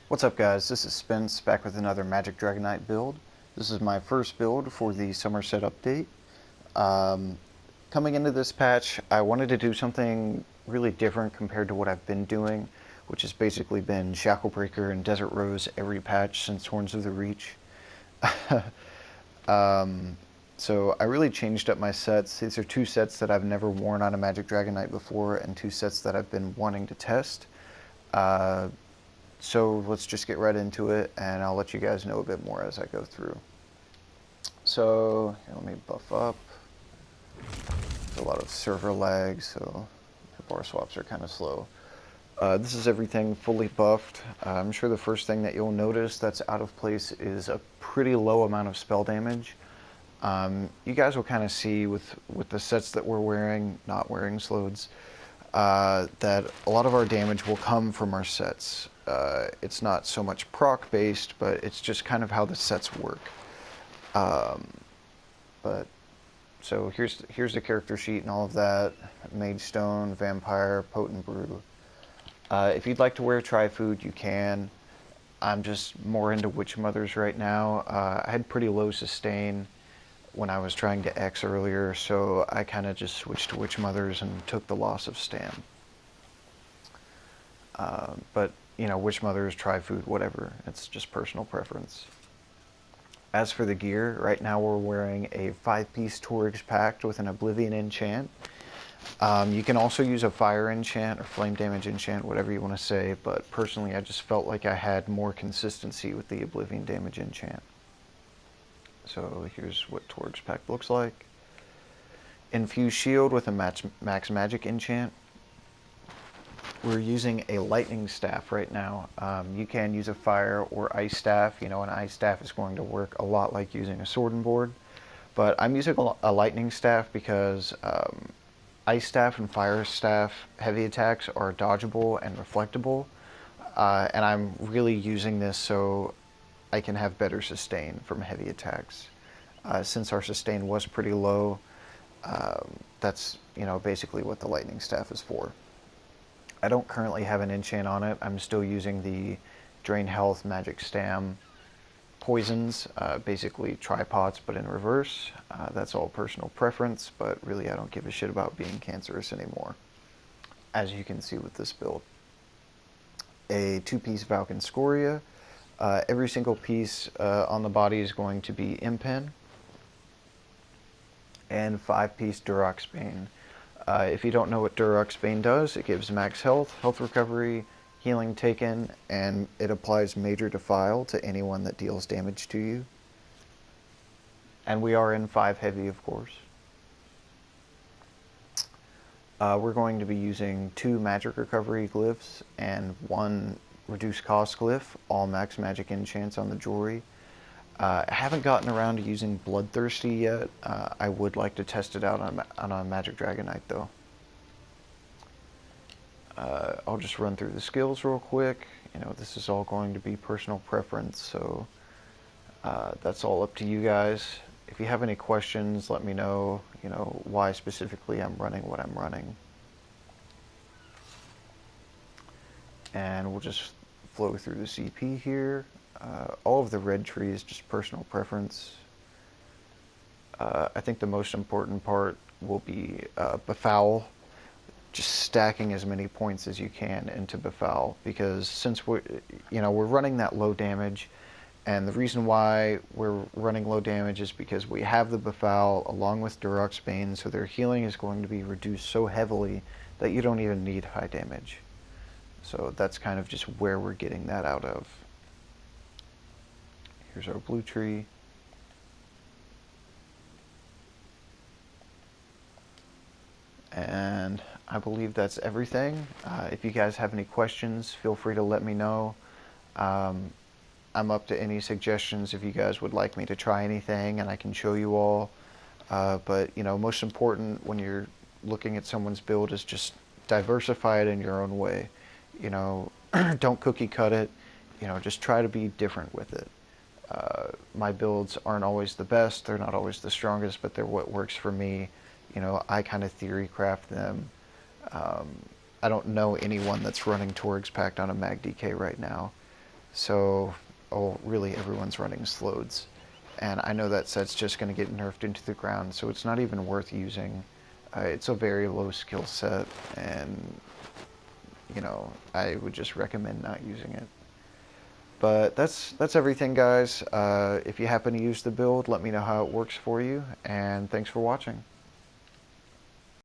What's up guys, this is Spence back with another Magic Dragonknight build. This is my first build for the Summerset update. Coming into this patch, I wanted to do something really different compared to what I've been doing, which has basically been Shacklebreaker and Desert Rose every patch since Horns of the Reach. So I really changed up my sets. These are two sets that I've never worn on a Magic Dragonknight before and two sets that I've been wanting to test. So let's just get right into it, and I'll let you guys know a bit more as I go through. So here, let me buff up. There's a lot of server lag, so the bar swaps are kind of slow. This is everything fully buffed. I'm sure the first thing that you'll notice that's out of place is a pretty low amount of spell damage. You guys will kind of see with the sets that we're wearing, not wearing Slodes, that a lot of our damage will come from our sets. It's not so much proc based, but it's just kind of how the sets work. But so here's the character sheet and all of that. Mage Stone, Vampire, Potent Brew. If you'd like to wear Tri-Food, you can. I'm just more into Witch Mothers right now. I had pretty low sustain when I was trying to X earlier, so I kind of just switched to Witch Mothers and took the loss of stam. But, you know, Witch Mothers, Tri-Food, whatever. It's just personal preference. As for the gear, right now we're wearing a 5-piece Torix Pact with an Oblivion enchant. You can also use a fire enchant or flame damage enchant, whatever you want to say, but personally I just felt like I had more consistency with the Oblivion damage enchant. So here's what Torix Pact looks like. Infused Shield with a max magic enchant. We're using a lightning staff right now. You can use a fire or ice staff. You know, an ice staff is going to work a lot like using a sword and board. But I'm using a lightning staff because ice staff and fire staff heavy attacks are dodgeable and reflectable. And I'm really using this so I can have better sustain from heavy attacks. Since our sustain was pretty low, that's, you know, basically what the lightning staff is for. I don't currently have an enchant on it. I'm still using the Drain Health, Magic Stam poisons, basically tripods but in reverse. That's all personal preference, but really I don't give a shit about being cancerous anymore, as you can see with this build. A 2-piece Valken Scoria. Every single piece on the body is going to be Impen. And 5-piece Durox Bane. If you don't know what Durox Bane does, it gives max health, health recovery, healing taken, and it applies Major Defile to anyone that deals damage to you. And we are in 5 heavy, of course. We're going to be using 2 magic recovery glyphs and 1 reduced cost glyph, all max magic enchants on the jewelry. I haven't gotten around to using Bloodthirsty yet. I would like to test it out on a Magic Dragonknight though. I'll just run through the skills real quick. You know, this is all going to be personal preference, so that's all up to you guys. If you have any questions, let me know, you know, why specifically I'm running what I'm running. And we'll just flow through the CP here. All of the red tree is just personal preference. I think the most important part will be Befoul. Just stacking as many points as you can into Befoul, because since we're running that low damage, and the reason why we're running low damage is because we have the Befoul along with Durox Bane, so their healing is going to be reduced so heavily that you don't even need high damage. So that's kind of just where we're getting that out of. Here's our blue tree. And I believe that's everything. If you guys have any questions, feel free to let me know. I'm up to any suggestions if you guys would like me to try anything, and I can show you all. But, you know, most important when you're looking at someone's build is just diversify it in your own way. You know, don't cookie cut it. You know, just try to be different with it. My builds aren't always the best, they're not always the strongest, but they're what works for me. You know, I kind of theory craft them. I don't know anyone that's running Torix Pact on a Mag DK right now. So, oh, really everyone's running Slodes. And I know that set's just going to get nerfed into the ground, so it's not even worth using. It's a very low skill set, and, you know, I would just recommend not using it. But that's everything, guys. If you happen to use the build, let me know how it works for you, and thanks for watching.